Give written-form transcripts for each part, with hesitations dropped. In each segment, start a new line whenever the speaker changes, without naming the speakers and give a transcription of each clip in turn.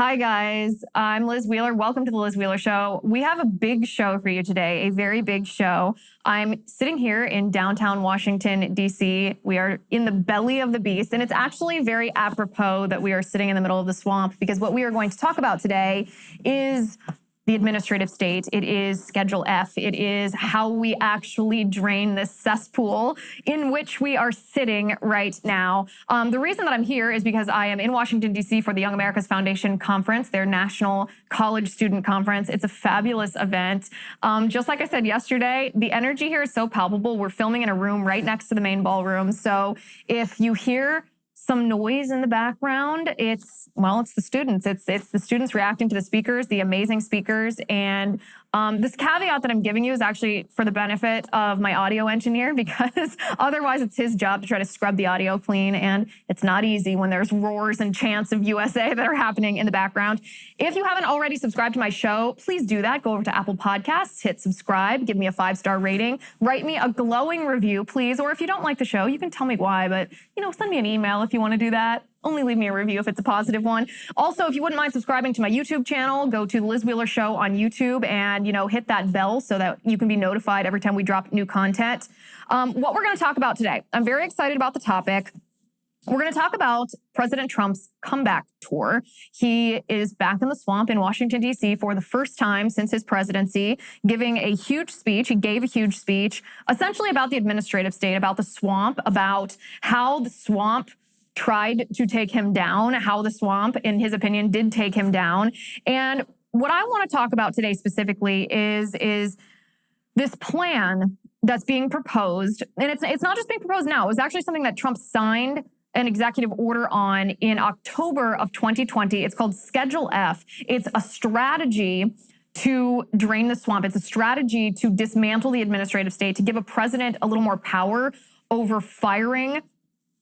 Hi, guys. I'm Liz Wheeler. Welcome to the Liz Wheeler Show. We have a big show for you today, a very big show. I'm sitting here in downtown Washington, D.C. We are in the belly of the beast, and it's actually very apropos that we are sitting in the middle of the swamp because what we are going to talk about today is the administrative state. It is Schedule F. It is how we actually drain this cesspool in which we are sitting right now. The reason that I'm here is because I am in Washington, D.C. for the Young America's Foundation Conference, their national college student conference. It's a fabulous event. Just like I said yesterday, the energy here is so palpable. We're filming in a room right next to the main ballroom. So if you hear some noise in the background, it's the students. It's the students reacting to the speakers, the amazing speakers. And this caveat that I'm giving you is actually for the benefit of my audio engineer, because otherwise it's his job to try to scrub the audio clean. And it's not easy when there's roars and chants of USA that are happening in the background. If you haven't already subscribed to my show, please do that. Go over to Apple Podcasts, hit subscribe, give me a 5-star rating, write me a glowing review, please. Or if you don't like the show, you can tell me why, but send me an email if you want to do that. Only leave me a review if it's a positive one. Also, if you wouldn't mind subscribing to my YouTube channel, go to the Liz Wheeler Show on YouTube and, hit that bell so that you can be notified every time we drop new content. What we're going to talk about today, I'm very excited about the topic. We're going to talk about President Trump's comeback tour. He is back in the swamp in Washington, D.C. for the first time since his presidency, giving a huge speech. He gave a huge speech essentially about the administrative state, about the swamp, about how the swamp tried to take him down, how the swamp, in his opinion, did take him down. And what I want to talk about today specifically is this plan that's being proposed. And it's not just being proposed now. It was actually something that Trump signed an executive order on in October of 2020. It's called Schedule F. It's a strategy to drain the swamp. It's a strategy to dismantle the administrative state, to give a president a little more power over firing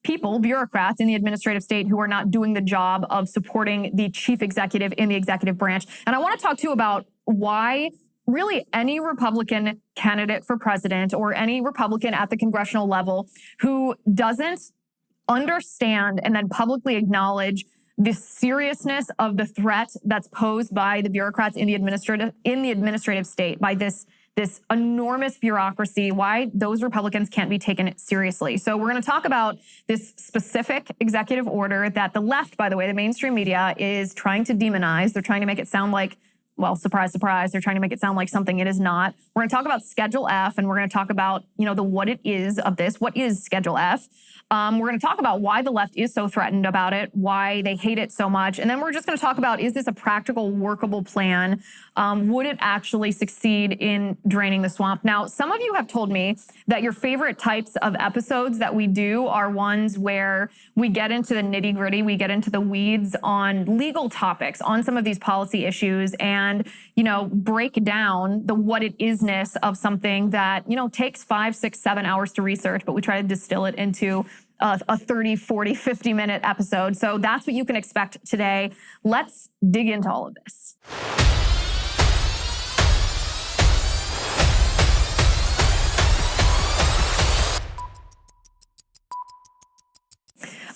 people, bureaucrats in the administrative state who are not doing the job of supporting the chief executive in the executive branch. And I want to talk too about why really any Republican candidate for president or any Republican at the congressional level who doesn't understand and then publicly acknowledge the seriousness of the threat that's posed by the bureaucrats in the administrative state, by this enormous bureaucracy, why those Republicans can't be taken seriously. So we're going to talk about this specific executive order that the left, by the way, the mainstream media is trying to demonize. They're trying to make it sound like, well, surprise, surprise, they're trying to make it sound like something it is not. We're going to talk about Schedule F, and we're going to talk about, the what it is of this. What is Schedule F? We're going to talk about why the left is so threatened about it, why they hate it so much. And then we're just going to talk about, is this a practical, workable plan? Would it actually succeed in draining the swamp? Now, some of you have told me that your favorite types of episodes that we do are ones where we get into the nitty-gritty, we get into the weeds on legal topics, on some of these policy issues, and break down the what it isness of something that, takes 5, 6, 7 hours to research, but we try to distill it into a 30, 40, 50-minute episode. So that's what you can expect today. Let's dig into all of this.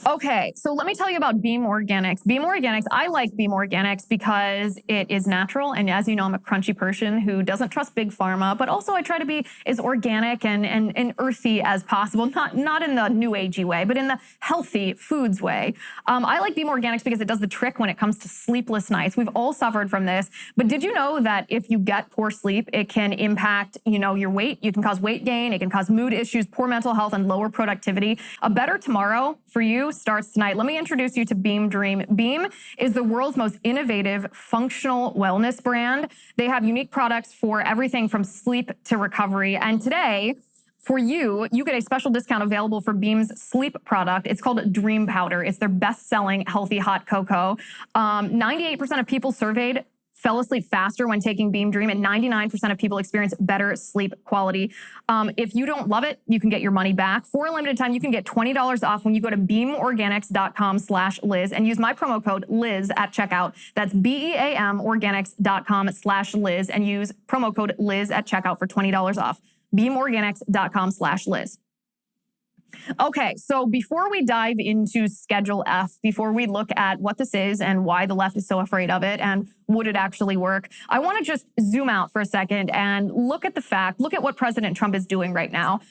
Okay, so let me tell you about Beam Organics. Beam Organics, I like Beam Organics because it is natural. And as you know, I'm a crunchy person who doesn't trust big pharma, but also I try to be as organic and earthy as possible. Not in the new agey way, but in the healthy foods way. I like Beam Organics because it does the trick when it comes to sleepless nights. We've all suffered from this, but did you know that if you get poor sleep, it can impact, your weight? You can cause weight gain. It can cause mood issues, poor mental health, and lower productivity. A better tomorrow for you starts tonight. Let me introduce you to Beam Dream. Beam is the world's most innovative functional wellness brand. They have unique products for everything from sleep to recovery. And today, for you get a special discount available for Beam's sleep product. It's called Dream Powder. It's their best-selling healthy hot cocoa. 98% of people surveyed fell asleep faster when taking Beam Dream, and 99% of people experience better sleep quality. If you don't love it, you can get your money back. For a limited time, you can get $20 off when you go to beamorganics.com/Liz and use my promo code Liz at checkout. That's beamorganics.com/Liz and use promo code Liz at checkout for $20 off. beamorganics.com/Liz. Okay, so before we dive into Schedule F, before we look at what this is and why the left is so afraid of it and would it actually work, I want to just zoom out for a second and look at what President Trump is doing right now.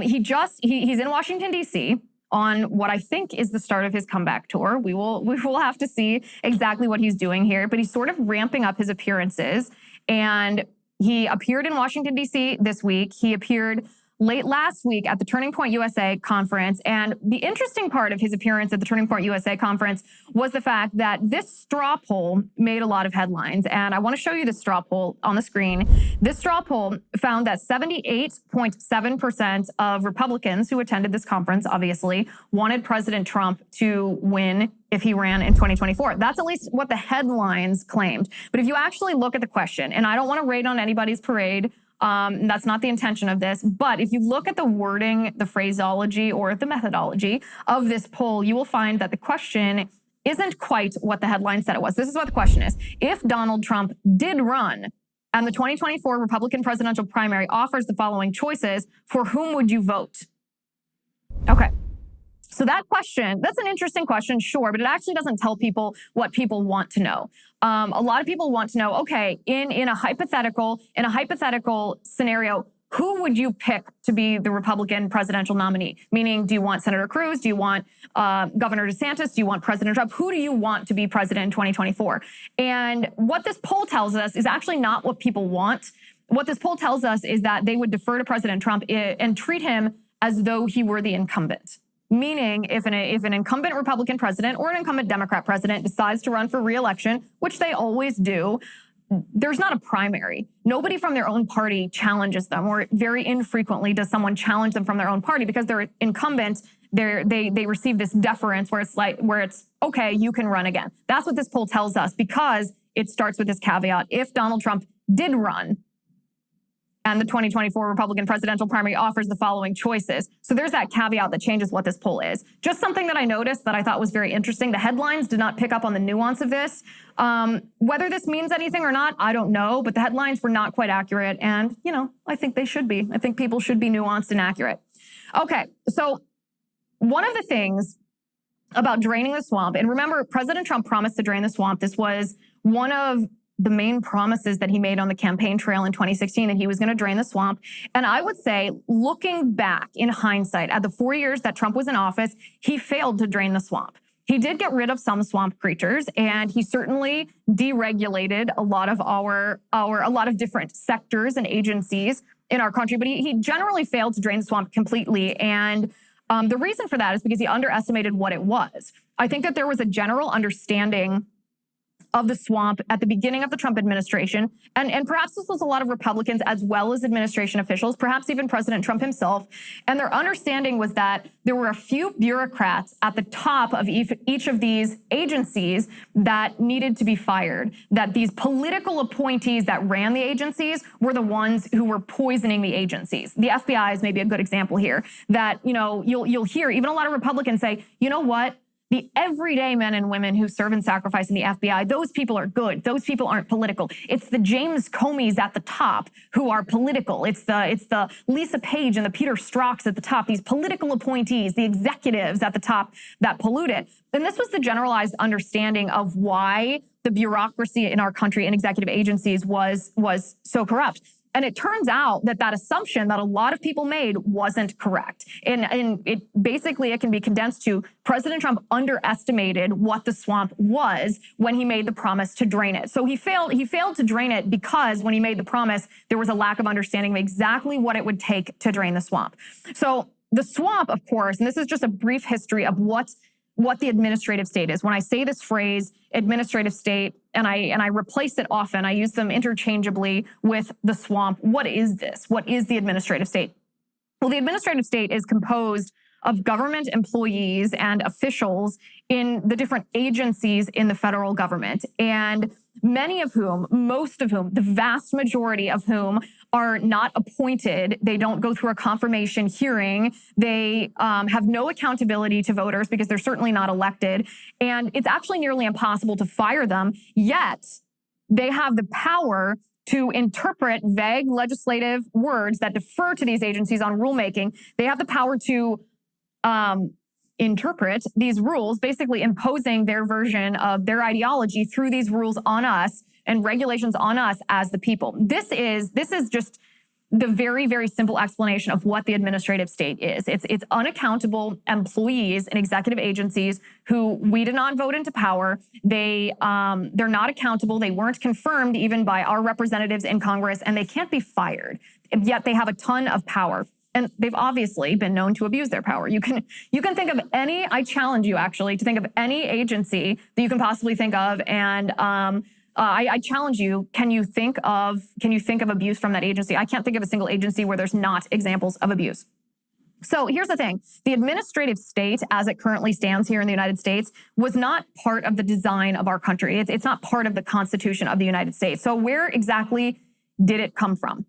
He's in Washington, D.C., on what I think is the start of his comeback tour. We will have to see exactly what he's doing here, but he's sort of ramping up his appearances. And he appeared in Washington, D.C. this week. He appeared late last week at the Turning Point USA conference. And the interesting part of his appearance at the Turning Point USA conference was the fact that this straw poll made a lot of headlines. And I want to show you the straw poll on the screen. This straw poll found that 78.7% of Republicans who attended this conference, obviously, wanted President Trump to win if he ran in 2024. That's at least what the headlines claimed. But if you actually look at the question, and I don't want to raid on anybody's parade, that's not the intention of this. But if you look at the wording, the phraseology, or the methodology of this poll, you will find that the question isn't quite what the headline said it was. This is what the question is. If Donald Trump did run and the 2024 Republican presidential primary offers the following choices, for whom would you vote? Okay. So that question, that's an interesting question, sure, but it actually doesn't tell people what people want to know. A lot of people want to know, okay, in a hypothetical scenario, who would you pick to be the Republican presidential nominee? Meaning, do you want Senator Cruz? Do you want Governor DeSantis? Do you want President Trump? Who do you want to be president in 2024? And what this poll tells us is actually not what people want. What this poll tells us is that they would defer to President Trump and treat him as though he were the incumbent. Meaning, if an incumbent Republican president or an incumbent Democrat president decides to run for re-election, which they always do, there's not a primary. Nobody from their own party challenges them, or very infrequently does someone challenge them from their own party because they're incumbent. They receive this deference where it's okay, you can run again. That's what this poll tells us, because it starts with this caveat: if Donald Trump did run and the 2024 Republican presidential primary offers the following choices. So there's that caveat that changes what this poll is. Just something that I noticed that I thought was very interesting. The headlines did not pick up on the nuance of this. Whether this means anything or not, I don't know, but the headlines were not quite accurate. And, I think they should be. I think people should be nuanced and accurate. Okay, so one of the things about draining the swamp, and remember, President Trump promised to drain the swamp. This was one of the main promises that he made on the campaign trail in 2016, that he was going to drain the swamp. And I would say, looking back in hindsight at the 4 years that Trump was in office, he failed to drain the swamp. He did get rid of some swamp creatures, and he certainly deregulated a lot of different sectors and agencies in our country, but he generally failed to drain the swamp completely. And the reason for that is because he underestimated what it was. I think that there was a general understanding of the swamp at the beginning of the Trump administration. And perhaps this was a lot of Republicans as well as administration officials, perhaps even President Trump himself. And their understanding was that there were a few bureaucrats at the top of each of these agencies that needed to be fired, that these political appointees that ran the agencies were the ones who were poisoning the agencies. The FBI is maybe a good example here, that, you'll hear even a lot of Republicans say, you know what? The everyday men and women who serve and sacrifice in the FBI, those people are good. Those people aren't political. It's the James Comeys at the top who are political. It's the Lisa Page and the Peter Strzok's at the top, these political appointees, the executives at the top that pollute it. And this was the generalized understanding of why the bureaucracy in our country and executive agencies was so corrupt. And it turns out that assumption that a lot of people made wasn't correct. And it basically, it can be condensed to President Trump underestimated what the swamp was when he made the promise to drain it. So he failed to drain it because when he made the promise, there was a lack of understanding of exactly what it would take to drain the swamp. So the swamp, of course, and this is just a brief history of what the administrative state is. When I say this phrase, administrative state, and I replace it often, I use them interchangeably with the swamp. What is this? What is the administrative state? Well, the administrative state is composed of government employees and officials in the different agencies in the federal government, and most of whom, the vast majority of whom are not appointed. They don't go through a confirmation hearing. They have no accountability to voters because they're certainly not elected. And it's actually nearly impossible to fire them, yet they have the power to interpret vague legislative words that defer to these agencies on rulemaking. They have the power to interpret these rules, basically imposing their version of their ideology through these rules on us and regulations on us as the people. This is just the very, very simple explanation of what the administrative state is. It's unaccountable employees and executive agencies who we did not vote into power. They're not accountable. They weren't confirmed even by our representatives in Congress, and they can't be fired. Yet they have a ton of power. And they've obviously been known to abuse their power. You can think of any, I challenge you actually to think of any agency that you can possibly think of. And I challenge you, can you think of abuse from that agency? I can't think of a single agency where there's not examples of abuse. So here's the thing. The administrative state, as it currently stands here in the United States, was not part of the design of our country. It's not part of the Constitution of the United States. So where exactly did it come from?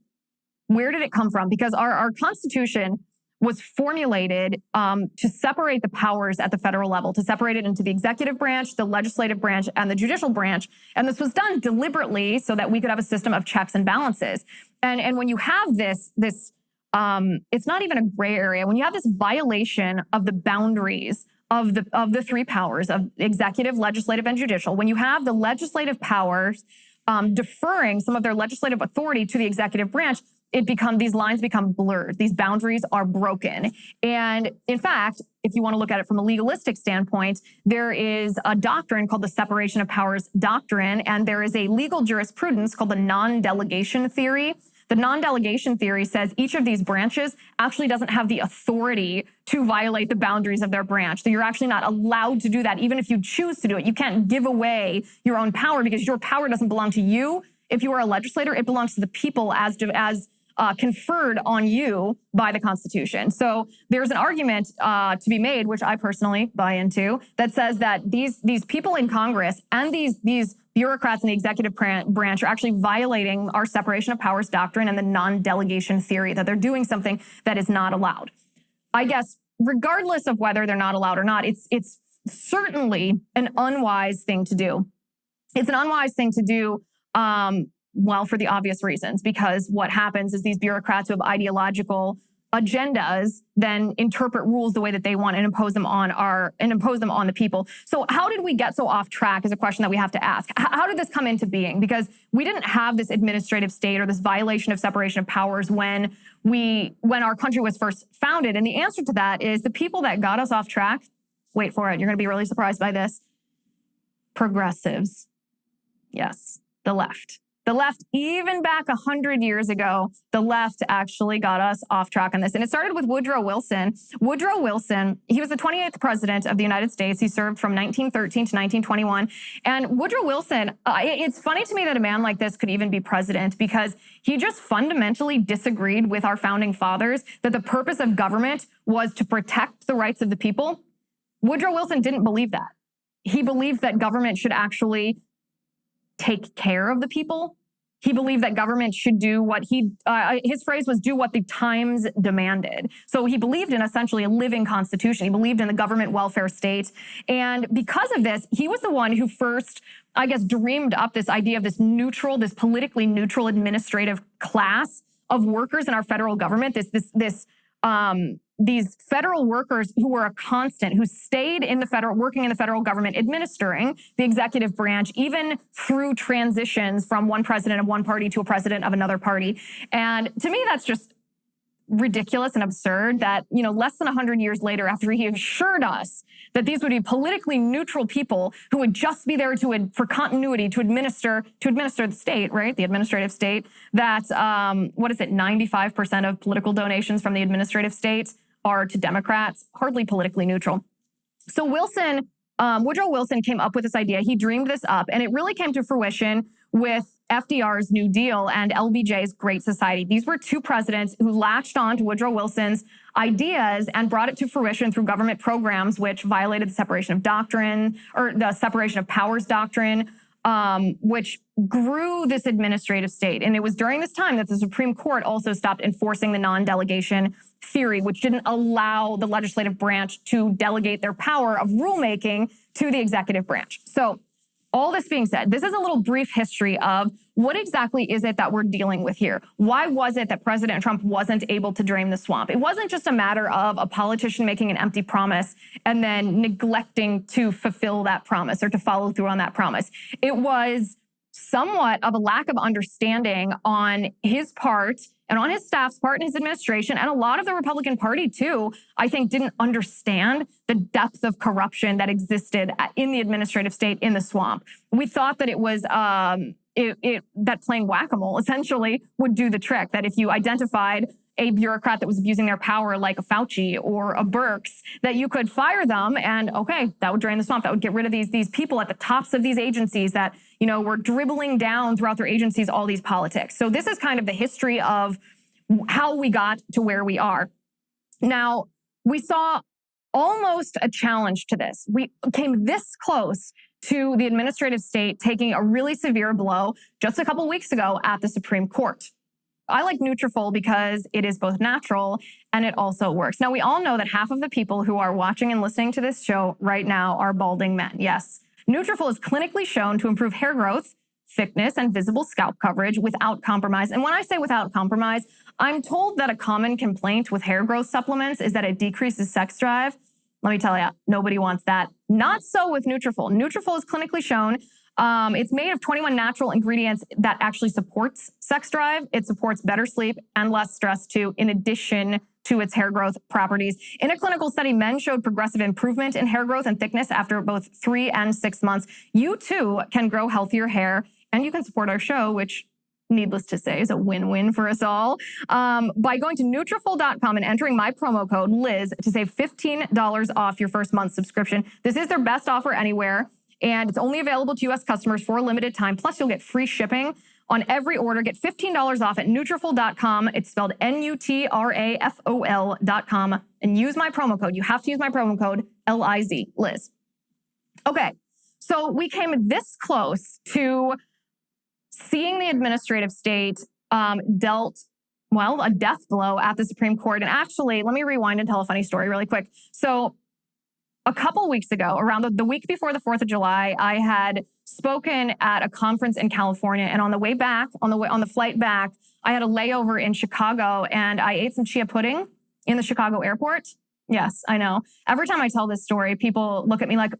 Where did it come from? Because our Constitution was formulated to separate the powers at the federal level, to separate it into the executive branch, the legislative branch, and the judicial branch. And this was done deliberately so that we could have a system of checks and balances. And when you have this, it's not even a gray area. When you have this violation of the boundaries of the three powers of executive, legislative, and judicial, when you have the legislative powers deferring some of their legislative authority to the executive branch, these lines become blurred. These boundaries are broken. And in fact, if you want to look at it from a legalistic standpoint, there is a doctrine called the separation of powers doctrine, and there is a legal jurisprudence called the non-delegation theory. The non-delegation theory says each of these branches actually doesn't have the authority to violate the boundaries of their branch. So you're actually not allowed to do that, even if you choose to do it. You can't give away your own power because your power doesn't belong to you. If you are a legislator, it belongs to the people as conferred on you by the Constitution. So there's an argument to be made, which I personally buy into, that says that these people in Congress and these bureaucrats in the executive branch are actually violating our separation of powers doctrine and the non-delegation theory, that they're doing something that is not allowed. I guess regardless of whether they're not allowed or not, it's certainly an unwise thing to do. It's an unwise thing to do, well, for the obvious reasons, because what happens is these bureaucrats who have ideological agendas then interpret rules the way that they want and impose them on the people. So how did we get so off track is a question that we have to ask. How did this come into being? Because we didn't have this administrative state or this violation of separation of powers when our country was first founded. And the answer to that is the people that got us off track, wait for it, you're going to be really surprised by this, progressives. Yes, the left. The left, even back 100 years ago, the left actually got us off track on this. And it started with Woodrow Wilson. Woodrow Wilson, he was the 28th president of the United States. He served from 1913 to 1921. And Woodrow Wilson, it's funny to me that a man like this could even be president because he just fundamentally disagreed with our founding fathers that the purpose of government was to protect the rights of the people. Woodrow Wilson didn't believe that. He believed that government should actually take care of the people. He believed that government should do what his phrase was, do what the times demanded. So he believed in essentially a living constitution. He believed in the government welfare state. And because of this, he was the one who first, I guess, dreamed up this idea of this politically neutral administrative class of workers in our federal government, these federal workers who were a constant, who stayed working in the federal government, administering the executive branch, even through transitions from one president of one party to a president of another party. And to me, that's just ridiculous and absurd that, less than 100 years later, after he assured us that these would be politically neutral people who would just be there for continuity to administer the state, right? The administrative state, that, 95% of political donations from the administrative state are to Democrats, hardly politically neutral. So Woodrow Wilson came up with this idea. He dreamed this up, and it really came to fruition with FDR's New Deal and LBJ's Great Society. These were two presidents who latched on to Woodrow Wilson's ideas and brought it to fruition through government programs, which violated the separation of powers doctrine, which grew this administrative state. And it was during this time that the Supreme Court also stopped enforcing the non-delegation theory, which didn't allow the legislative branch to delegate their power of rulemaking to the executive branch. So all this being said, this is a little brief history of what exactly is it that we're dealing with here? Why was it that President Trump wasn't able to drain the swamp? It wasn't just a matter of a politician making an empty promise and then neglecting to fulfill that promise or to follow through on that promise. It was somewhat of a lack of understanding on his part and on his staff's part and his administration, and a lot of the Republican Party too, I think didn't understand the depth of corruption that existed in the administrative state in the swamp. We thought that it was that playing whack-a-mole essentially would do the trick, that if you identified a bureaucrat that was abusing their power like a Fauci or a Birx, that you could fire them and, okay, that would drain the swamp. That would get rid of these people at the tops of these agencies that, were dribbling down throughout their agencies all these politics. So this is kind of the history of how we got to where we are. Now, we saw almost a challenge to this. We came this close to the administrative state taking a really severe blow just a couple weeks ago at the Supreme Court. I like NUTRAFOL because it is both natural and it also works. Now, we all know that half of the people who are watching and listening to this show right now are balding men. Yes, NUTRAFOL is clinically shown to improve hair growth, thickness, and visible scalp coverage without compromise. And when I say without compromise, I'm told that a common complaint with hair growth supplements is that it decreases sex drive. Let me tell you, nobody wants that. Not so with NUTRAFOL. NUTRAFOL is clinically shown. It's made of 21 natural ingredients that actually supports sex drive. It supports better sleep and less stress too, in addition to its hair growth properties. In a clinical study, men showed progressive improvement in hair growth and thickness after both 3 and 6 months. You too can grow healthier hair, and you can support our show, which, needless to say, is a win-win for us all, by going to NUTRAFOL.com and entering my promo code Liz to save $15 off your first month subscription. This is their best offer anywhere, and it's only available to U.S. customers for a limited time. Plus, you'll get free shipping on every order. Get $15 off at NUTRAFOL.com. It's spelled NUTRAFOL.com, and use my promo code. You have to use my promo code LIZ, Liz. Okay, so we came this close to seeing the administrative state dealt, a death blow at the Supreme Court. And actually, let me rewind and tell a funny story really quick. So a couple weeks ago, around the week before the 4th of July, I had spoken at a conference in California. And on the way back, on the flight back, I had a layover in Chicago and I ate some chia pudding in the Chicago airport. Yes, I know. Every time I tell this story, people look at me like,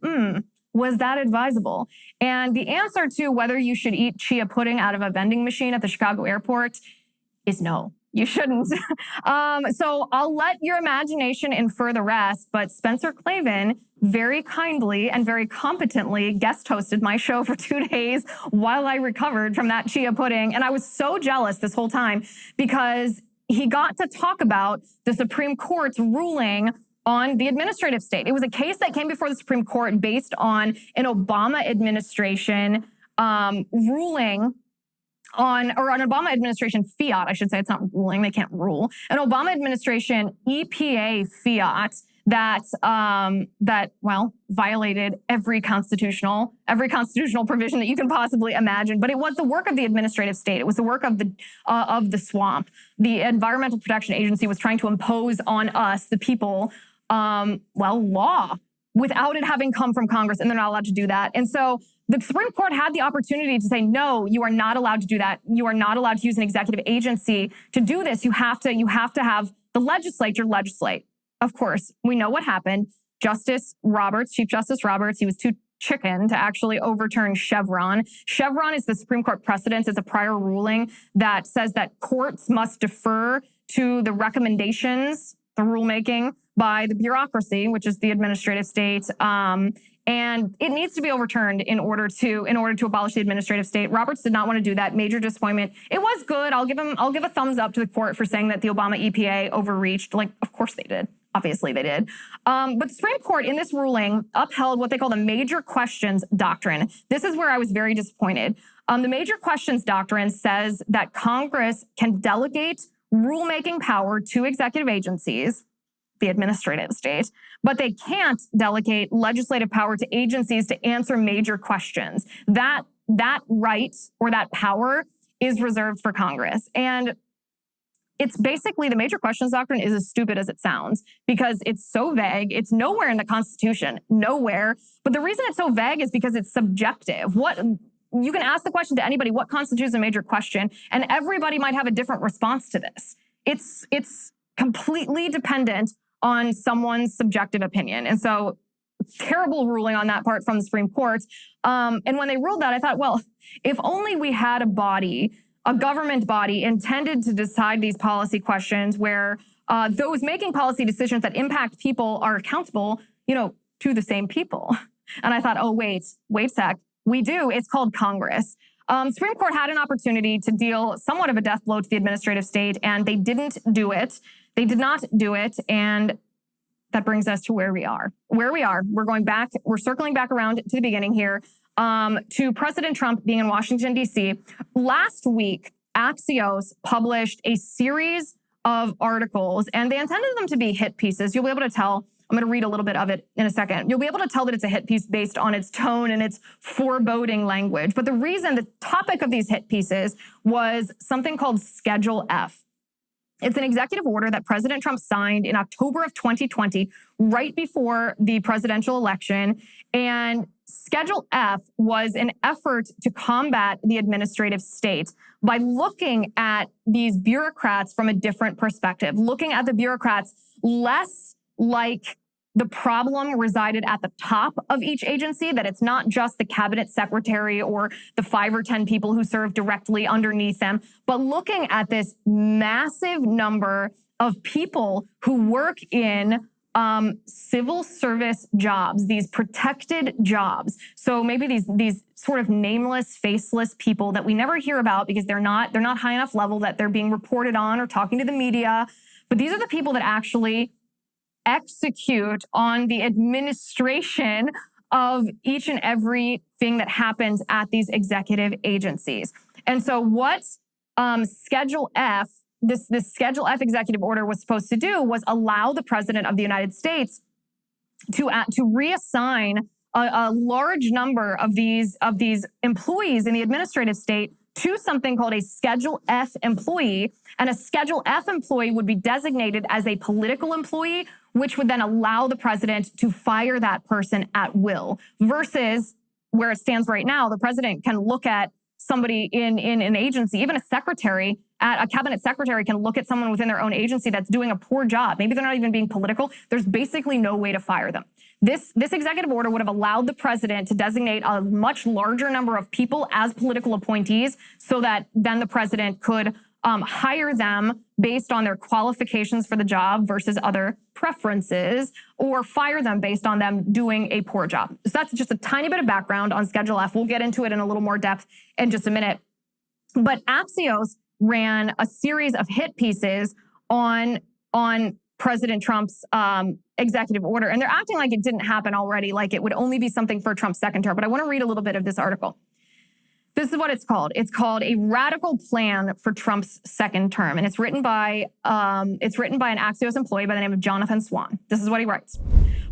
was that advisable? And the answer to whether you should eat chia pudding out of a vending machine at the Chicago airport is no, you shouldn't. So I'll let your imagination infer the rest, but Spencer Clavin very kindly and very competently guest hosted my show for 2 days while I recovered from that chia pudding. And I was so jealous this whole time because he got to talk about the Supreme Court's ruling on the administrative state. It was a case that came before the Supreme Court based on an Obama administration ruling on, or an Obama administration fiat, I should say. It's not ruling, they can't rule. An Obama administration EPA fiat that violated every constitutional provision that you can possibly imagine. But it was the work of the administrative state. It was the work of the swamp. The Environmental Protection Agency was trying to impose on us, the people, law without it having come from Congress, and they're not allowed to do that. And so the Supreme Court had the opportunity to say, no, you are not allowed to do that. You are not allowed to use an executive agency to do this. You have to have the legislature legislate. Of course, we know what happened. Chief Justice Roberts, he was too chicken to actually overturn Chevron. Chevron is the Supreme Court precedent. It's a prior ruling that says that courts must defer to the recommendations, the rulemaking by the bureaucracy, which is the administrative state. And it needs to be overturned in order to abolish the administrative state. Roberts did not want to do that. Major disappointment. It was good. I'll give a thumbs up to the court for saying that the Obama EPA overreached. Of course they did. Obviously they did. But the Supreme Court in this ruling upheld what they call the major questions doctrine. This is where I was very disappointed. The major questions doctrine says that Congress can delegate rulemaking power to executive agencies, the administrative state, but they can't delegate legislative power to agencies to answer major questions. That right or that power is reserved for Congress. And it's basically the major questions doctrine is as stupid as it sounds because it's so vague. It's nowhere in the Constitution, nowhere. But the reason it's so vague is because it's subjective. You can ask the question to anybody, what constitutes a major question? And everybody might have a different response to this. It's completely dependent on someone's subjective opinion. And so terrible ruling on that part from the Supreme Court. And when they ruled that, I thought, well, if only we had a government body intended to decide these policy questions where those making policy decisions that impact people are accountable, to the same people. And I thought, oh, wait a sec. We do. It's called Congress. Supreme Court had an opportunity to deal somewhat of a death blow to the administrative state, and they didn't do it. They did not do it. And that brings us to where we are. We're going back. We're circling back around to the beginning here to President Trump being in Washington, D.C. Last week, Axios published a series of articles, and they intended them to be hit pieces. You'll be able to tell. I'm going to read a little bit of it in a second. You'll be able to tell that it's a hit piece based on its tone and its foreboding language. But the topic of these hit pieces was something called Schedule F. It's an executive order that President Trump signed in October of 2020, right before the presidential election. And Schedule F was an effort to combat the administrative state by looking at these bureaucrats from a different perspective, looking at the bureaucrats less like the problem resided at the top of each agency, that it's not just the cabinet secretary or the 5 or 10 people who serve directly underneath them, but looking at this massive number of people who work in civil service jobs, these protected jobs. So maybe these sort of nameless, faceless people that we never hear about because they're not high enough level that they're being reported on or talking to the media. But these are the people that actually execute on the administration of each and everything that happens at these executive agencies. And so what Schedule F, this Schedule F executive order was supposed to do was allow the President of the United States to reassign a large number of these employees in the administrative state to something called a Schedule F employee. And a Schedule F employee would be designated as a political employee, which would then allow the president to fire that person at will, versus where it stands right now. The president can look at somebody in an agency, even a cabinet secretary can look at someone within their own agency that's doing a poor job. Maybe they're not even being political. There's basically no way to fire them. This executive order would have allowed the president to designate a much larger number of people as political appointees so that then the president could hire them based on their qualifications for the job versus other preferences, or fire them based on them doing a poor job. So that's just a tiny bit of background on Schedule F. We'll get into it in a little more depth in just a minute. But Axios ran a series of hit pieces on President Trump's executive order. And they're acting like it didn't happen already, like it would only be something for Trump's second term. But I want to read a little bit of this article. This is what it's called. It's called A Radical Plan for Trump's Second Term. And it's written by an Axios employee by the name of Jonathan Swan. This is what he writes.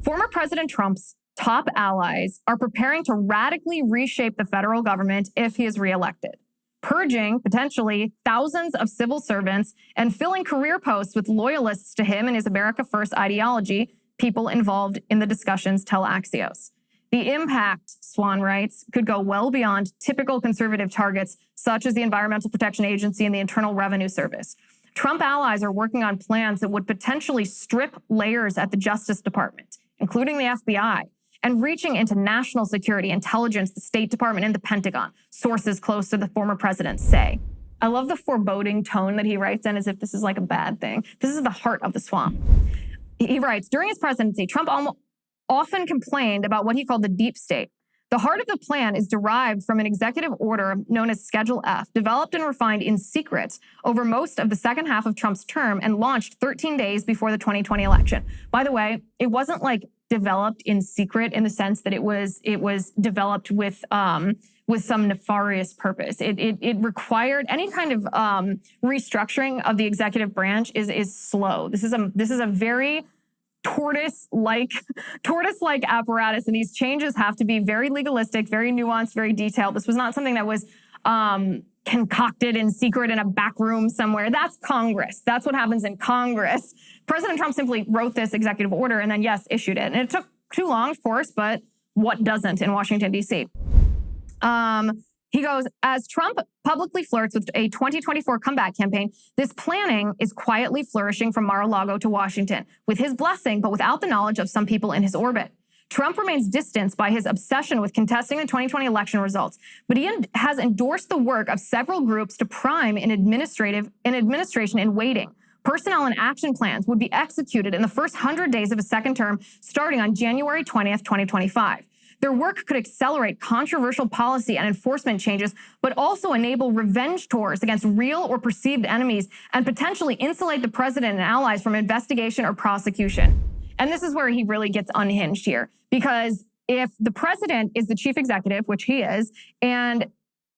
Former President Trump's top allies are preparing to radically reshape the federal government if he is reelected, purging potentially thousands of civil servants and filling career posts with loyalists to him and his America First ideology. People involved in the discussions tell Axios. The impact, Swan writes, could go well beyond typical conservative targets, such as the Environmental Protection Agency and the Internal Revenue Service. Trump allies are working on plans that would potentially strip layers at the Justice Department, including the FBI, and reaching into national security, intelligence, the State Department, and the Pentagon, sources close to the former president say. I love the foreboding tone that he writes in, as if this is like a bad thing. This is the heart of the swamp. He writes, during his presidency, Trump often complained about what he called the deep state. The heart of the plan is derived from an executive order known as Schedule F, developed and refined in secret over most of the second half of Trump's term and launched 13 days before the 2020 election. By the way, it wasn't like developed in secret in the sense that it was developed with some nefarious purpose. It required any kind of restructuring of the executive branch is slow. This is a very tortoise-like apparatus, and these changes have to be very legalistic, very nuanced, very detailed. This was not something that was concocted in secret in a back room somewhere. That's Congress. That's what happens in Congress. President Trump simply wrote this executive order and then, yes, issued it. And it took too long, of course, but what doesn't in Washington, D.C.? He goes, as Trump publicly flirts with a 2024 comeback campaign, this planning is quietly flourishing from Mar-a-Lago to Washington, with his blessing, but without the knowledge of some people in his orbit. Trump remains distanced by his obsession with contesting the 2020 election results, but he has endorsed the work of several groups to prime an administration in waiting. Personnel and action plans would be executed in the first 100 days of a second term, starting on January 20th, 2025. Their work could accelerate controversial policy and enforcement changes, but also enable revenge tours against real or perceived enemies and potentially insulate the president and allies from investigation or prosecution. And this is where he really gets unhinged here, because if the president is the chief executive, which he is, and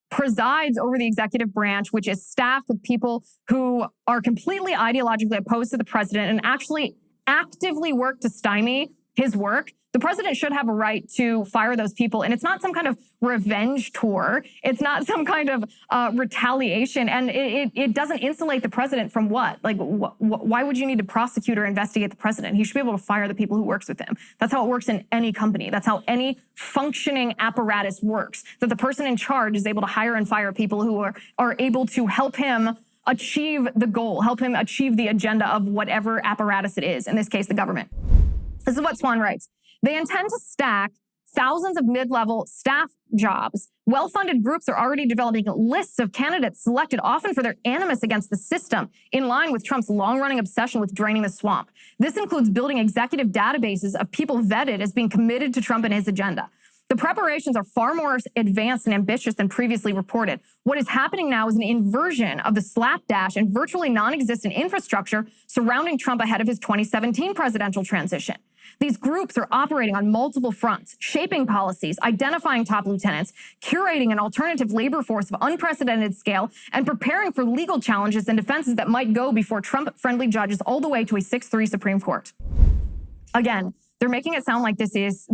presides over the executive branch, which is staffed with people who are completely ideologically opposed to the president and actually actively work to stymie his work, the president should have a right to fire those people. And it's not some kind of revenge tour. It's not some kind of retaliation. And it doesn't insulate the president from what? Like, why would you need to prosecute or investigate the president? He should be able to fire the people who works with him. That's how it works in any company. That's how any functioning apparatus works, that the person in charge is able to hire and fire people who are able to help him achieve the goal, help him achieve the agenda of whatever apparatus it is, in this case, the government. This is what Swan writes. They intend to stack thousands of mid-level staff jobs. Well-funded groups are already developing lists of candidates selected often for their animus against the system, in line with Trump's long-running obsession with draining the swamp. This includes building executive databases of people vetted as being committed to Trump and his agenda. The preparations are far more advanced and ambitious than previously reported. What is happening now is an inversion of the slapdash and virtually non-existent infrastructure surrounding Trump ahead of his 2017 presidential transition. These groups are operating on multiple fronts, shaping policies, identifying top lieutenants, curating an alternative labor force of unprecedented scale, and preparing for legal challenges and defenses that might go before Trump-friendly judges all the way to a 6-3 Supreme Court. Again, they're making it sound like this is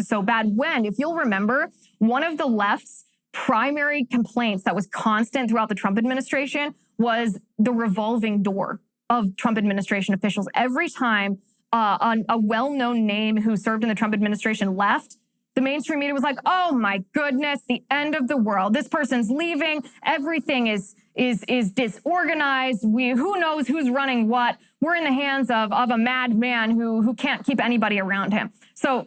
so bad when, if you'll remember, one of the left's primary complaints that was constant throughout the Trump administration was the revolving door of Trump administration officials. Every time a well-known name who served in the Trump administration left, the mainstream media was like, oh my goodness, the end of the world. This person's leaving. Everything is disorganized. Who knows who's running what? We're in the hands of a madman who can't keep anybody around him. So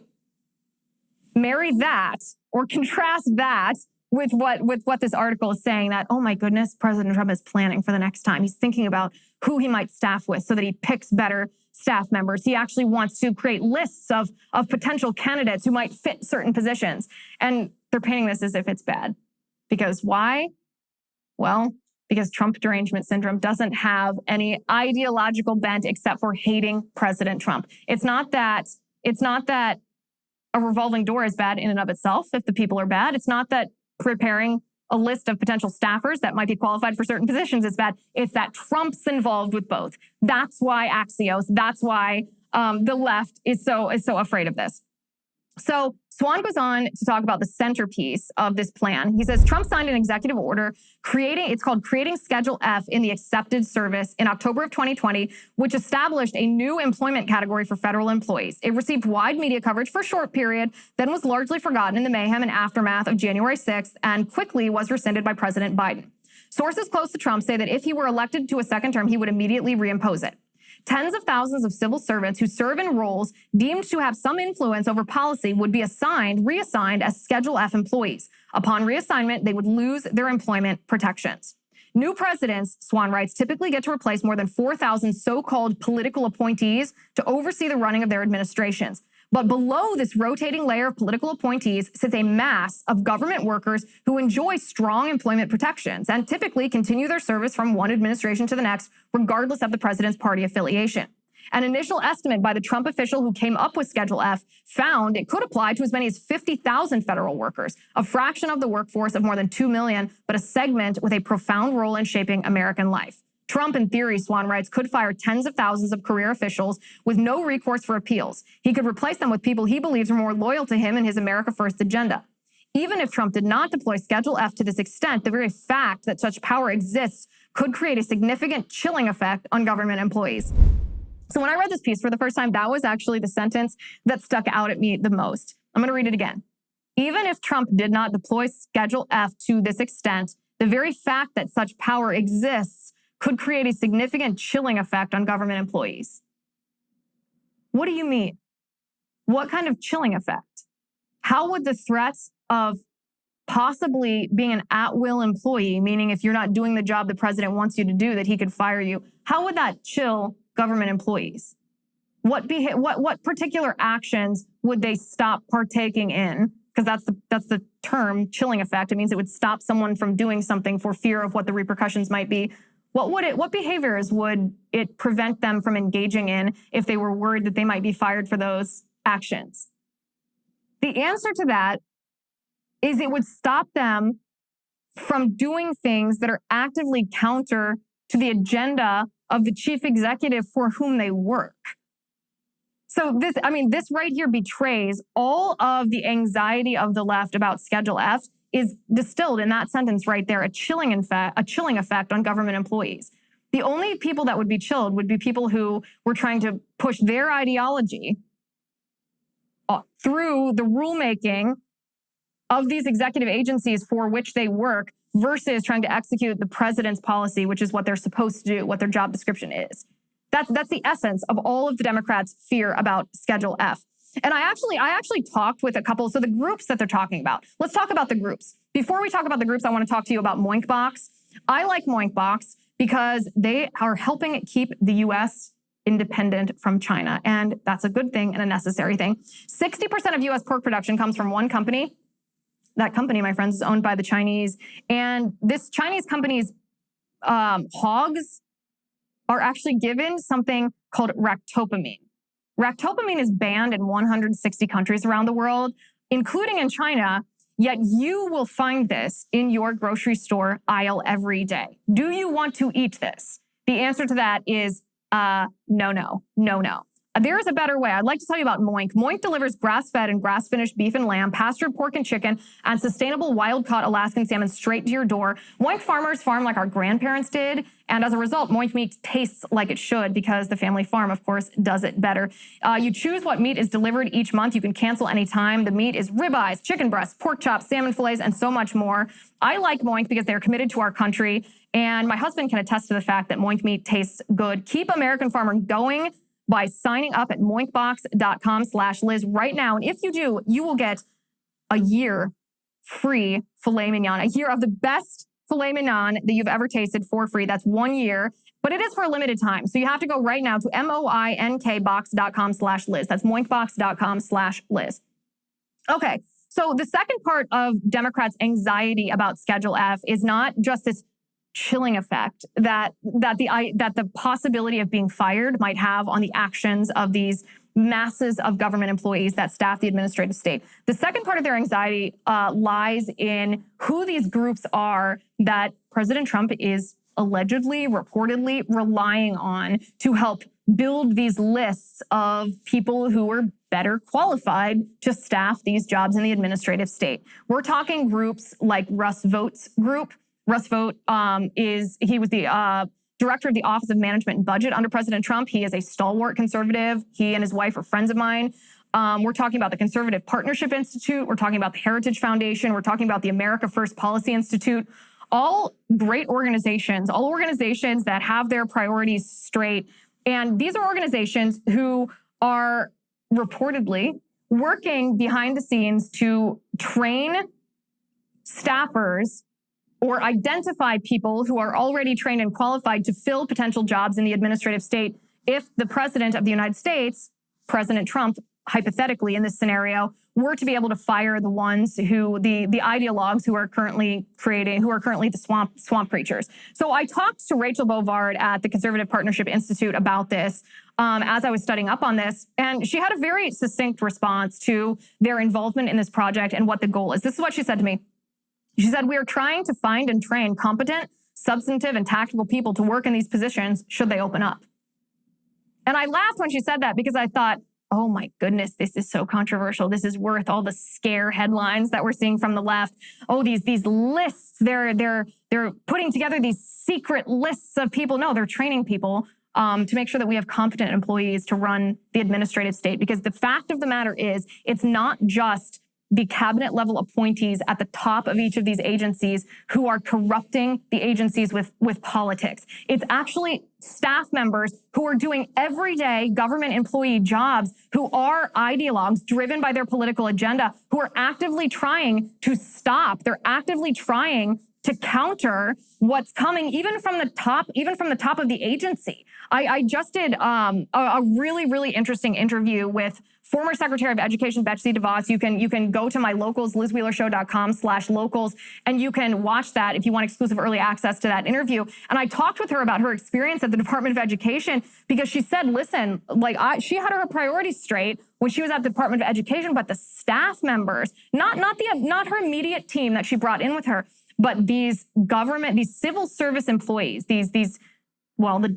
marry that or contrast that with what this article is saying, that, oh my goodness, President Trump is planning for the next time. He's thinking about who he might staff with so that he picks better staff members. He actually wants to create lists of potential candidates who might fit certain positions. And they're painting this as if it's bad. Because why? Well, because Trump derangement syndrome doesn't have any ideological bent except for hating President Trump. It's not that a revolving door is bad in and of itself if the people are bad. It's not that preparing a list of potential staffers that might be qualified for certain positions is bad. It's that Trump's involved with both. That's why Axios, that's why the left is so afraid of this. So Swan goes on to talk about the centerpiece of this plan. He says Trump signed an executive order it's called Creating Schedule F in the Accepted Service in October of 2020, which established a new employment category for federal employees. It received wide media coverage for a short period, then was largely forgotten in the mayhem and aftermath of January 6th, and quickly was rescinded by President Biden. Sources close to Trump say that if he were elected to a second term, he would immediately reimpose it. Tens of thousands of civil servants who serve in roles deemed to have some influence over policy would be reassigned as Schedule F employees. Upon reassignment, they would lose their employment protections. New presidents, Swan writes, typically get to replace more than 4,000 so-called political appointees to oversee the running of their administrations. But below this rotating layer of political appointees sits a mass of government workers who enjoy strong employment protections and typically continue their service from one administration to the next, regardless of the president's party affiliation. An initial estimate by the Trump official who came up with Schedule F found it could apply to as many as 50,000 federal workers, a fraction of the workforce of more than 2 million, but a segment with a profound role in shaping American life. Trump, in theory, Swan writes, could fire tens of thousands of career officials with no recourse for appeals. He could replace them with people he believes are more loyal to him and his America First agenda. Even if Trump did not deploy Schedule F to this extent, the very fact that such power exists could create a significant chilling effect on government employees. So when I read this piece for the first time, that was actually the sentence that stuck out at me the most. I'm going to read it again. Even if Trump did not deploy Schedule F to this extent, the very fact that such power exists could create a significant chilling effect on government employees. What do you mean? What kind of chilling effect? How would the threats of possibly being an at-will employee, meaning if you're not doing the job the president wants you to do, that he could fire you, how would that chill government employees? What particular actions would they stop partaking in? Because that's the term, chilling effect. It means it would stop someone from doing something for fear of what the repercussions might be. What behaviors would it prevent them from engaging in if they were worried that they might be fired for those actions? The answer to that is it would stop them from doing things that are actively counter to the agenda of the chief executive for whom they work. So this right here betrays all of the anxiety of the left about Schedule F is distilled in that sentence right there, a chilling effect on government employees. The only people that would be chilled would be people who were trying to push their ideology through the rulemaking of these executive agencies for which they work versus trying to execute the president's policy, which is what they're supposed to do, what their job description is. That's the essence of all of the Democrats' fear about Schedule F. And I actually talked with a couple, so the groups that they're talking about. Let's talk about the groups. Before we talk about the groups, I want to talk to you about MOINK Box. I like MOINK Box because they are helping keep the U.S. independent from China. And that's a good thing and a necessary thing. 60% of U.S. pork production comes from one company. That company, my friends, is owned by the Chinese. And this Chinese company's hogs are actually given something called ractopamine. Ractopamine is banned in 160 countries around the world, including in China, yet you will find this in your grocery store aisle every day. Do you want to eat this? The answer to that is no. There is a better way. I'd like to tell you about MOINK. MOINK delivers grass-fed and grass-finished beef and lamb, pastured pork and chicken, and sustainable wild-caught Alaskan salmon straight to your door. MOINK farmers farm like our grandparents did, and as a result, MOINK meat tastes like it should because the family farm, of course, does it better. You choose what meat is delivered each month. You can cancel anytime. The meat is ribeyes, chicken breasts, pork chops, salmon fillets, and so much more. I like MOINK because they're committed to our country, and my husband can attest to the fact that MOINK meat tastes good. Keep American farmer going by signing up at moinkbox.com/Liz right now. And if you do, you will get a year free filet mignon, a year of the best filet mignon that you've ever tasted for free. That's 1 year, but it is for a limited time. So you have to go right now to moinkbox.com/Liz. That's moinkbox.com/Liz. Okay. So the second part of Democrats' anxiety about Schedule F is not just this chilling effect that the possibility of being fired might have on the actions of these masses of government employees that staff the administrative state. The second part of their anxiety lies in who these groups are that President Trump is allegedly, reportedly relying on to help build these lists of people who are better qualified to staff these jobs in the administrative state. We're talking groups like Russ Vought's group. Russ Vought was the director of the Office of Management and Budget under President Trump. He is a stalwart conservative. He and his wife are friends of mine. We're talking about the Conservative Partnership Institute. We're talking about the Heritage Foundation. We're talking about the America First Policy Institute. All great organizations, all organizations that have their priorities straight. And these are organizations who are reportedly working behind the scenes to train staffers or identify people who are already trained and qualified to fill potential jobs in the administrative state if the president of the United States, President Trump, hypothetically in this scenario, were to be able to fire the ones who, the ideologues who are currently the swamp creatures. So I talked to Rachel Bovard at the Conservative Partnership Institute about this as I was studying up on this, and she had a very succinct response to their involvement in this project and what the goal is. This is what she said to me. She said, "We are trying to find and train competent, substantive, and tactical people to work in these positions should they open up." And I laughed when she said that because I thought, oh my goodness, this is so controversial. This is worth all the scare headlines that we're seeing from the left. Oh, these lists, they're putting together these secret lists of people. No, they're training people to make sure that we have competent employees to run the administrative state. Because the fact of the matter is, it's not just the cabinet level appointees at the top of each of these agencies who are corrupting the agencies with politics. It's actually staff members who are doing everyday government employee jobs, who are ideologues driven by their political agenda, who are actively trying to stop. They're actively trying to counter what's coming, even from the top of the agency. I just did a really, really interesting interview with former Secretary of Education Betsy DeVos. You can go to my locals, lizwheelershow.com/locals, and you can watch that if you want exclusive early access to that interview. And I talked with her about her experience at the Department of Education, because she said, listen, she had her priorities straight when she was at the Department of Education, but the staff members, not her immediate team that she brought in with her, but these civil service employees, the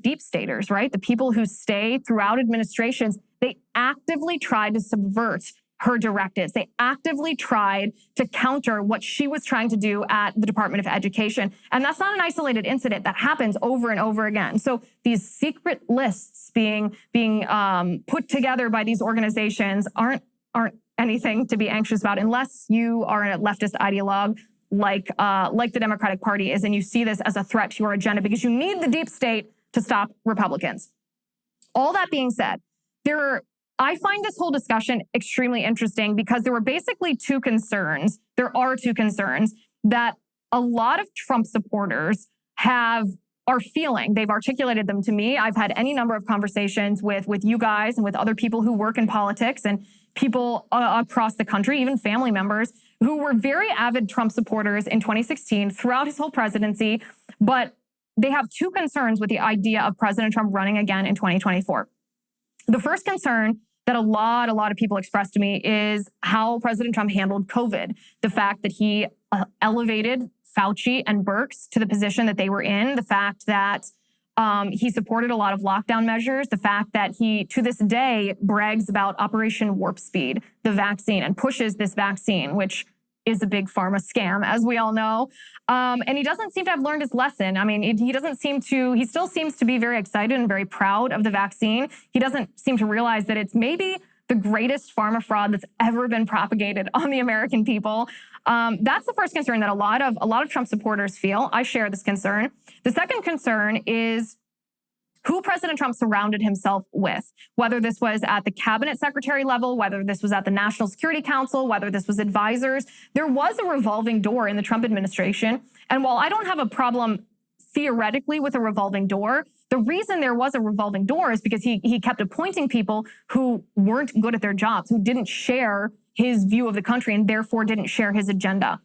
deep staters, right? The people who stay throughout administrations, they actively tried to subvert her directives. They actively tried to counter what she was trying to do at the Department of Education. And that's not an isolated incident. That happens over and over again. So these secret lists being put together by these organizations aren't anything to be anxious about, unless you are a leftist ideologue like the Democratic Party is, and you see this as a threat to your agenda, because you need the deep state to stop Republicans. All that being said, I find this whole discussion extremely interesting, because there were basically two concerns. There are two concerns that a lot of Trump supporters are feeling. They've articulated them to me. I've had any number of conversations with you guys and with other people who work in politics and people across the country, even family members who were very avid Trump supporters in 2016 throughout his whole presidency. But they have two concerns with the idea of President Trump running again in 2024. The first concern that a lot of people expressed to me is how President Trump handled COVID. The fact that he elevated Fauci and Birx to the position that they were in, the fact that he supported a lot of lockdown measures, the fact that he, to this day, brags about Operation Warp Speed, the vaccine, and pushes this vaccine, which is a big pharma scam, as we all know. And he doesn't seem to have learned his lesson. I mean, he still seems to be very excited and very proud of the vaccine. He doesn't seem to realize that it's maybe the greatest pharma fraud that's ever been propagated on the American people. That's the first concern that a lot of Trump supporters feel. I share this concern. The second concern is who President Trump surrounded himself with, whether this was at the cabinet secretary level, whether this was at the National Security Council, whether this was advisors. There was a revolving door in the Trump administration. And while I don't have a problem theoretically with a revolving door, the reason there was a revolving door is because he kept appointing people who weren't good at their jobs, who didn't share his view of the country and therefore didn't share his agenda.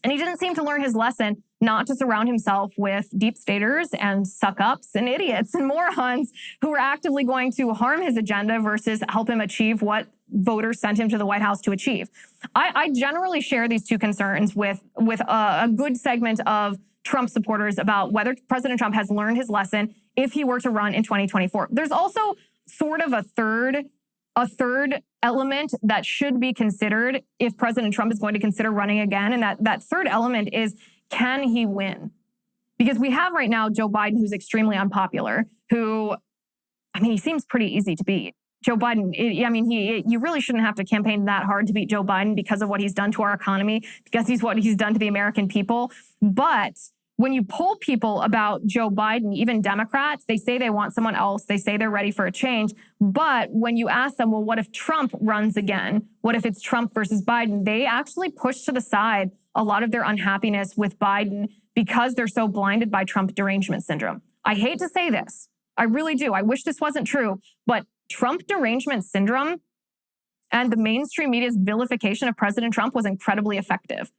And he didn't seem to learn his lesson not to surround himself with deep staters and suck-ups and idiots and morons who are actively going to harm his agenda versus help him achieve what voters sent him to the White House to achieve. I generally share these two concerns with a good segment of Trump supporters about whether President Trump has learned his lesson if he were to run in 2024. There's also sort of a third element that should be considered if President Trump is going to consider running again. And that third element is, can he win? Because we have right now Joe Biden, who's extremely unpopular, he seems pretty easy to beat. Joe Biden, you really shouldn't have to campaign that hard to beat Joe Biden because of what he's done to our economy, because what he's done to the American people. But when you poll people about Joe Biden, even Democrats, they say they want someone else. They say they're ready for a change. But when you ask them, well, what if Trump runs again? What if it's Trump versus Biden? They actually push to the side a lot of their unhappiness with Biden because they're so blinded by Trump derangement syndrome. I hate to say this. I really do. I wish this wasn't true. But Trump derangement syndrome and the mainstream media's vilification of President Trump was incredibly effective.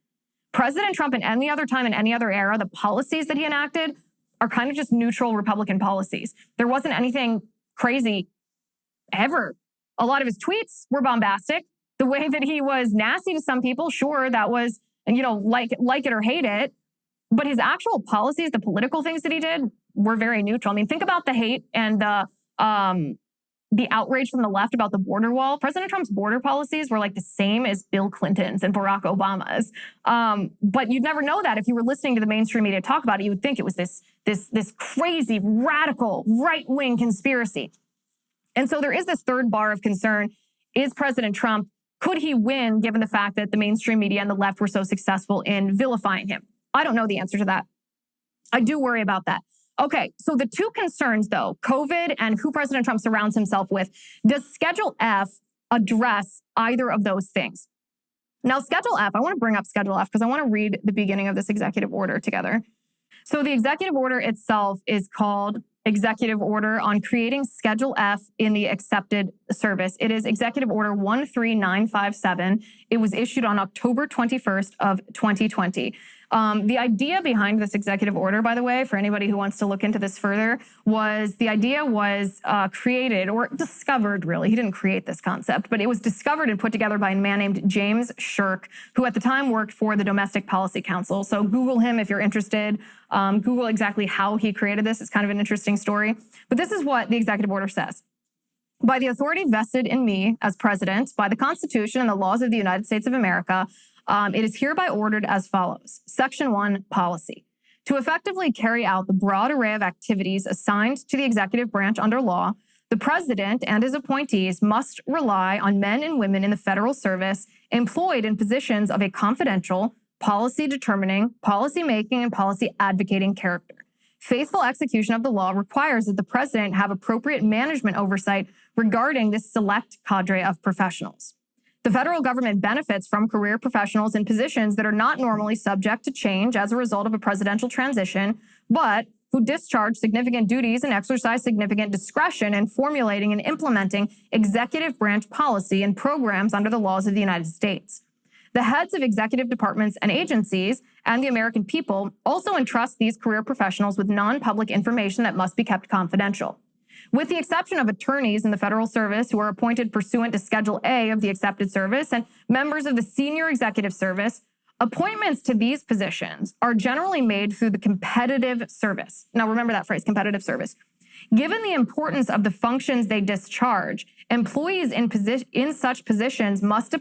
President Trump, in any other time, in any other era, the policies that he enacted are kind of just neutral Republican policies. There wasn't anything crazy ever. A lot of his tweets were bombastic. The way that he was nasty to some people, sure, that was, like it or hate it. But his actual policies, the political things that he did, were very neutral. I mean, think about the hate and the the outrage from the left about the border wall. President Trump's border policies were like the same as Bill Clinton's and Barack Obama's. But you'd never know that if you were listening to the mainstream media talk about it. You would think it was this crazy, radical, right-wing conspiracy. And so there is this third bar of concern. Is President Trump, could he win given the fact that the mainstream media and the left were so successful in vilifying him? I don't know the answer to that. I do worry about that. Okay, so the two concerns, though, COVID and who President Trump surrounds himself with, does Schedule F address either of those things? Now, Schedule F, I want to bring up Schedule F because I want to read the beginning of this executive order together. So the executive order itself is called Executive Order on Creating Schedule F in the Accepted Service. It is Executive Order 13957. It was issued on October 21st of 2020. The idea behind this executive order, by the way, for anybody who wants to look into this further, was created or discovered, really. He didn't create this concept, but it was discovered and put together by a man named James Shirk, who at the time worked for the Domestic Policy Council. So Google him if you're interested. Google exactly how he created this. It's kind of an interesting story. But this is what the executive order says. By the authority vested in me as president, by the Constitution and the laws of the United States of America, it is hereby ordered as follows. Section 1, policy. To effectively carry out the broad array of activities assigned to the executive branch under law, the president and his appointees must rely on men and women in the federal service employed in positions of a confidential, policy determining, policy making, and policy advocating character. Faithful execution of the law requires that the president have appropriate management oversight regarding this select cadre of professionals. The federal government benefits from career professionals in positions that are not normally subject to change as a result of a presidential transition, but who discharge significant duties and exercise significant discretion in formulating and implementing executive branch policy and programs under the laws of the United States. The heads of executive departments and agencies and the American people also entrust these career professionals with non-public information that must be kept confidential. With the exception of attorneys in the federal service who are appointed pursuant to Schedule A of the accepted service and members of the senior executive service, appointments to these positions are generally made through the competitive service. Now remember that phrase, competitive service. Given the importance of the functions they discharge, employees in such positions must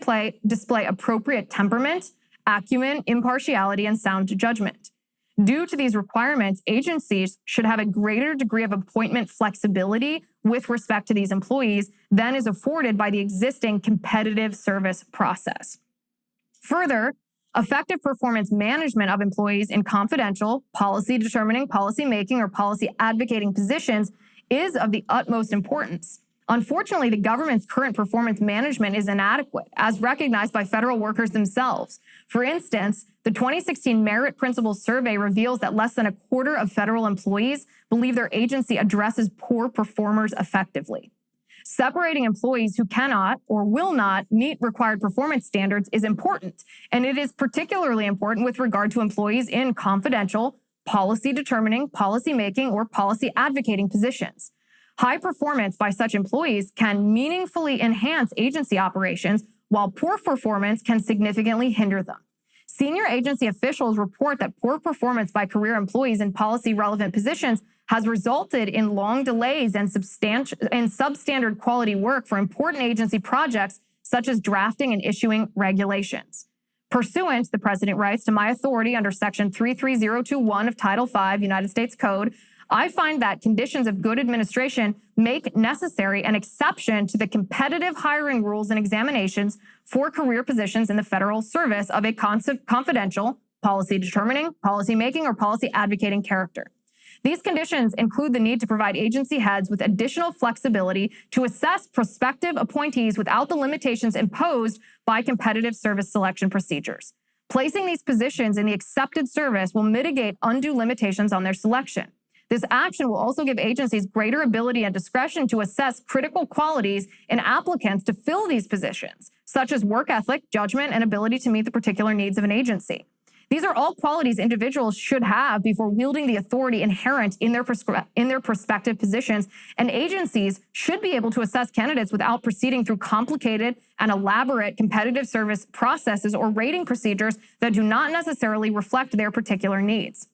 display appropriate temperament, acumen, impartiality, and sound judgment. Due to these requirements, agencies should have a greater degree of appointment flexibility with respect to these employees than is afforded by the existing competitive service process. Further, effective performance management of employees in confidential, policy determining, policy making, or policy advocating positions is of the utmost importance. Unfortunately, the government's current performance management is inadequate, as recognized by federal workers themselves. For instance, the 2016 Merit Principles Survey reveals that less than a quarter of federal employees believe their agency addresses poor performers effectively. Separating employees who cannot or will not meet required performance standards is important, and it is particularly important with regard to employees in confidential, policy determining, policy making, or policy advocating positions. High performance by such employees can meaningfully enhance agency operations, while poor performance can significantly hinder them. Senior agency officials report that poor performance by career employees in policy-relevant positions has resulted in long delays and substandard quality work for important agency projects, such as drafting and issuing regulations. Pursuant, the president writes, to my authority under Section 33021 of Title V, United States Code, I find that conditions of good administration make necessary an exception to the competitive hiring rules and examinations for career positions in the federal service of a confidential, policy determining, policy making, or policy advocating character. These conditions include the need to provide agency heads with additional flexibility to assess prospective appointees without the limitations imposed by competitive service selection procedures. Placing these positions in the accepted service will mitigate undue limitations on their selection. This action will also give agencies greater ability and discretion to assess critical qualities in applicants to fill these positions, such as work ethic, judgment, and ability to meet the particular needs of an agency. These are all qualities individuals should have before wielding the authority inherent in their prospective positions, and agencies should be able to assess candidates without proceeding through complicated and elaborate competitive service processes or rating procedures that do not necessarily reflect their particular needs.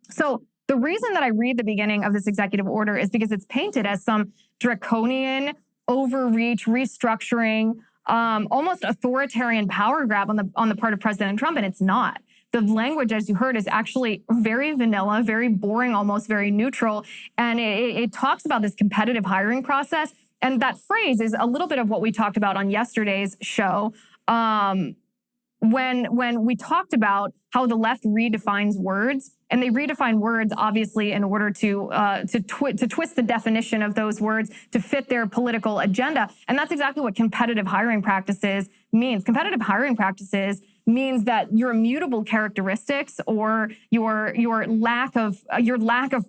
So, The reason that I read the beginning of this executive order is because it's painted as some draconian, overreach, restructuring, almost authoritarian power grab on the part of President Trump, and it's not. The language, as you heard, is actually very vanilla, very boring, almost very neutral, and it talks about this competitive hiring process. And that phrase is a little bit of what we talked about on yesterday's show. When we talked about how the left redefines words, and they redefine words obviously in order to twist the definition of those words to fit their political agenda, and that's exactly what competitive hiring practices means. Competitive hiring practices means that your immutable characteristics or your lack of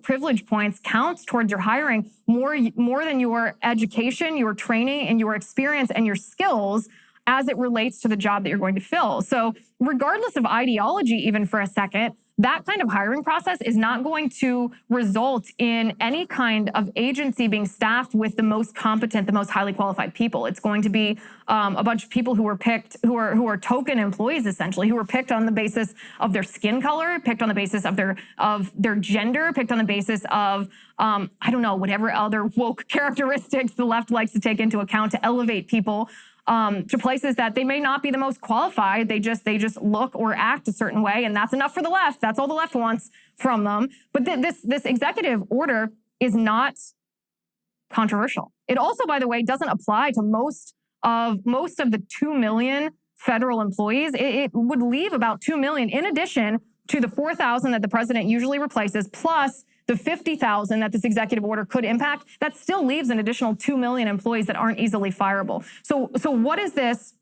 privilege points counts towards your hiring more than your education, your training, and your experience and your skills as it relates to the job that you're going to fill. So regardless of ideology, even for a second, that kind of hiring process is not going to result in any kind of agency being staffed with the most competent, the most highly qualified people. It's going to be a bunch of people who were picked, who are token employees, essentially, who were picked on the basis of their skin color, picked on the basis of their gender, picked on the basis of I don't know, whatever other woke characteristics the left likes to take into account to elevate people to places that they may not be the most qualified. They just look or act a certain way, and that's enough for the left. That's all the left wants from them. But this executive order is not controversial. It also, by the way, doesn't apply to most of the 2 million federal employees. It would leave about 2 million in addition to the 4,000 that the president usually replaces, plus the 50,000 that this executive order could impact. That still leaves an additional 2 million employees that aren't easily fireable. So what does this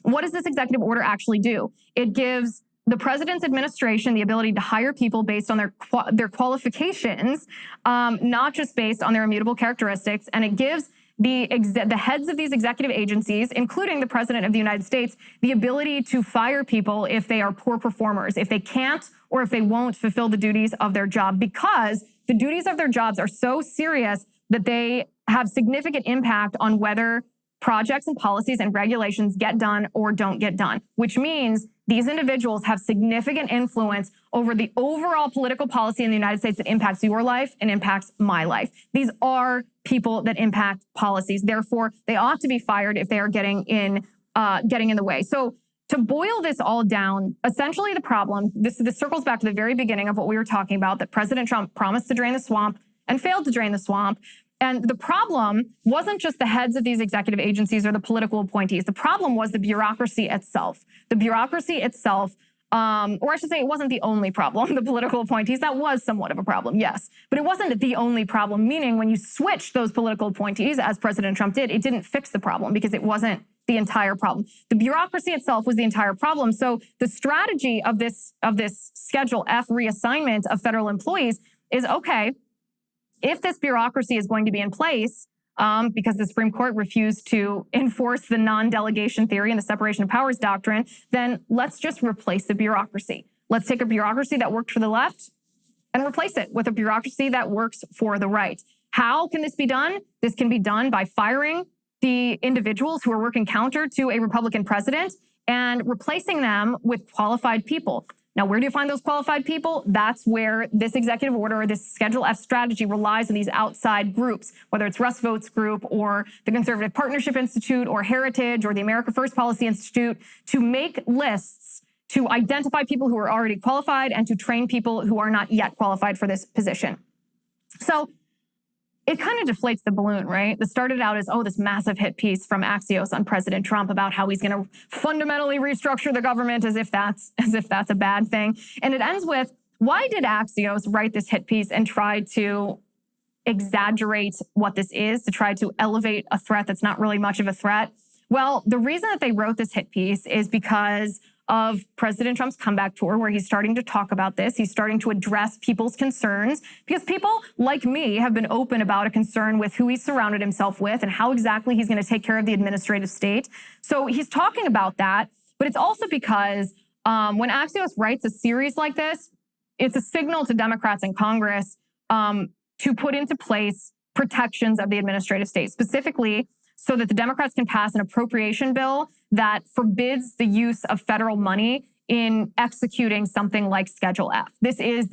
executive order actually do? It gives the president's administration the ability to hire people based on their qualifications, not just based on their immutable characteristics, and it gives the heads of these executive agencies, including the president of the United States, the ability to fire people if they are poor performers, if they can't or if they won't fulfill the duties of their job, because the duties of their jobs are so serious that they have significant impact on whether projects and policies and regulations get done or don't get done, which means these individuals have significant influence over the overall political policy in the United States that impacts your life and impacts my life. These are people that impact policies. Therefore, they ought to be fired if they are getting in the way. So to boil this all down, essentially the problem, this circles back to the very beginning of what we were talking about, that President Trump promised to drain the swamp and failed to drain the swamp. And the problem wasn't just the heads of these executive agencies or the political appointees. The problem was the bureaucracy itself. The bureaucracy itself, or I should say it wasn't the only problem, the political appointees. That was somewhat of a problem, yes. But it wasn't the only problem, meaning when you switched those political appointees, as President Trump did, it didn't fix the problem because it wasn't the entire problem. The bureaucracy itself was the entire problem. So the strategy of this Schedule F reassignment of federal employees is, okay, if this bureaucracy is going to be in place, because the Supreme Court refused to enforce the non-delegation theory and the separation of powers doctrine, then let's just replace the bureaucracy. Let's take a bureaucracy that worked for the left and replace it with a bureaucracy that works for the right. How can this be done? This can be done by firing the individuals who are working counter to a Republican president and replacing them with qualified people. Now, where do you find those qualified people? That's where this executive order or this Schedule F strategy relies on these outside groups, whether it's Russ Votes Group or the Conservative Partnership Institute or Heritage or the America First Policy Institute, to make lists to identify people who are already qualified and to train people who are not yet qualified for this position. So it kind of deflates the balloon, right? It started out as, this massive hit piece from Axios on President Trump about how he's going to fundamentally restructure the government as if that's a bad thing. And it ends with, why did Axios write this hit piece and try to exaggerate what this is, to try to elevate a threat that's not really much of a threat? Well, the reason that they wrote this hit piece is because of President Trump's comeback tour, where he's starting to talk about this. He's starting to address people's concerns, because people like me have been open about a concern with who he's surrounded himself with and how exactly he's going to take care of the administrative state. So he's talking about that, but it's also because when Axios writes a series like this, it's a signal to Democrats in Congress to put into place protections of the administrative state, specifically so that the Democrats can pass an appropriation bill that forbids the use of federal money in executing something like Schedule F. This is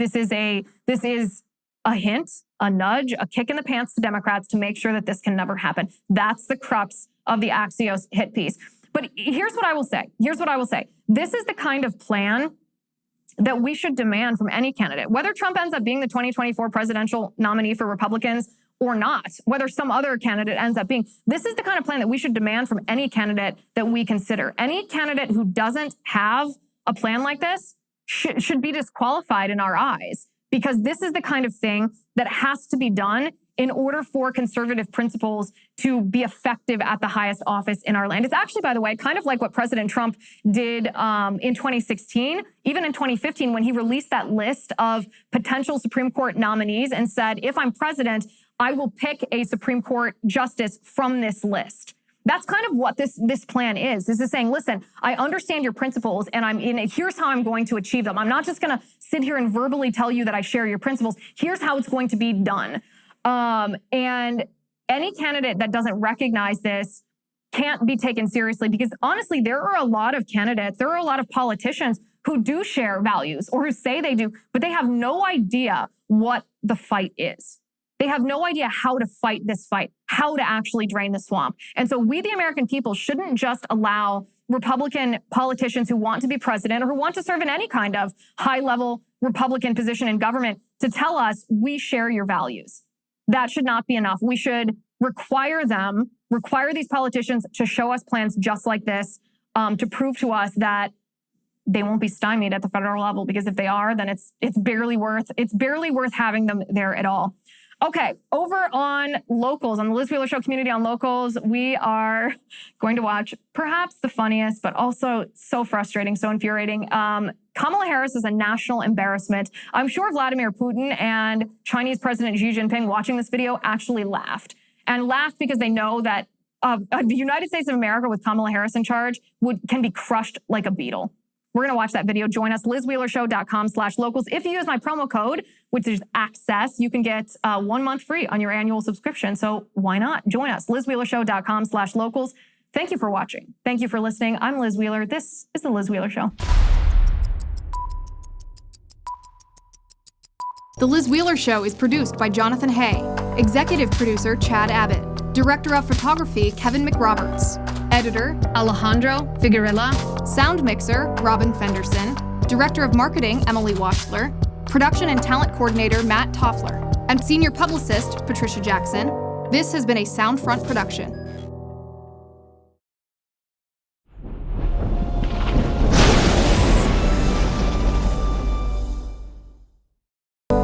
a hint, a nudge, a kick in the pants to Democrats to make sure that this can never happen. That's the crux of the Axios hit piece. But here's what I will say. This is the kind of plan that we should demand from any candidate, whether Trump ends up being the 2024 presidential nominee for Republicans or not, whether some other candidate ends up being. This is the kind of plan that we should demand from any candidate that we consider. Any candidate who doesn't have a plan like this should be disqualified in our eyes, because this is the kind of thing that has to be done in order for conservative principles to be effective at the highest office in our land. It's actually, by the way, kind of like what President Trump did in 2016, even in 2015, when he released that list of potential Supreme Court nominees and said, if I'm president, I will pick a Supreme Court justice from this list. That's kind of what this plan is. This is saying, listen, I understand your principles and here's how I'm going to achieve them. I'm not just going to sit here and verbally tell you that I share your principles. Here's how it's going to be done. And any candidate that doesn't recognize this can't be taken seriously, because honestly, there are a lot of candidates, there are a lot of politicians who do share values or who say they do, but they have no idea what the fight is. They have no idea how to fight this fight, how to actually drain the swamp. And so we, the American people, shouldn't just allow Republican politicians who want to be president or who want to serve in any kind of high-level Republican position in government to tell us we share your values. That should not be enough. We should require these politicians to show us plans just like this, to prove to us that they won't be stymied at the federal level, because if they are, then it's barely worth having them there at all. Okay, over on Locals, on the Liz Wheeler Show community on Locals, we are going to watch perhaps the funniest, but also so frustrating, so infuriating. Kamala Harris is a national embarrassment. I'm sure Vladimir Putin and Chinese President Xi Jinping watching this video actually laughed. And laughed because they know that the United States of America with Kamala Harris in charge can be crushed like a beetle. We're going to watch that video. Join us, lizwheelershow.com/locals. If you use my promo code, which is ACCESS, you can get 1 month free on your annual subscription. So why not? Join us, lizwheelershow.com/locals. Thank you for watching. Thank you for listening. I'm Liz Wheeler. This is The Liz Wheeler Show.
The Liz Wheeler Show is produced by Jonathan Hay, executive producer Chad Abbott, director of photography Kevin McRoberts, editor Alejandro Figuerella, sound mixer Robin Fenderson, director of marketing Emily Washler, production and talent coordinator Matt Toffler, and senior publicist Patricia Jackson. This has been a Soundfront production.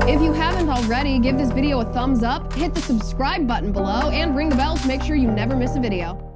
If you haven't already, give this video a thumbs up, hit the subscribe button below, and ring the bell to make sure you never miss a video.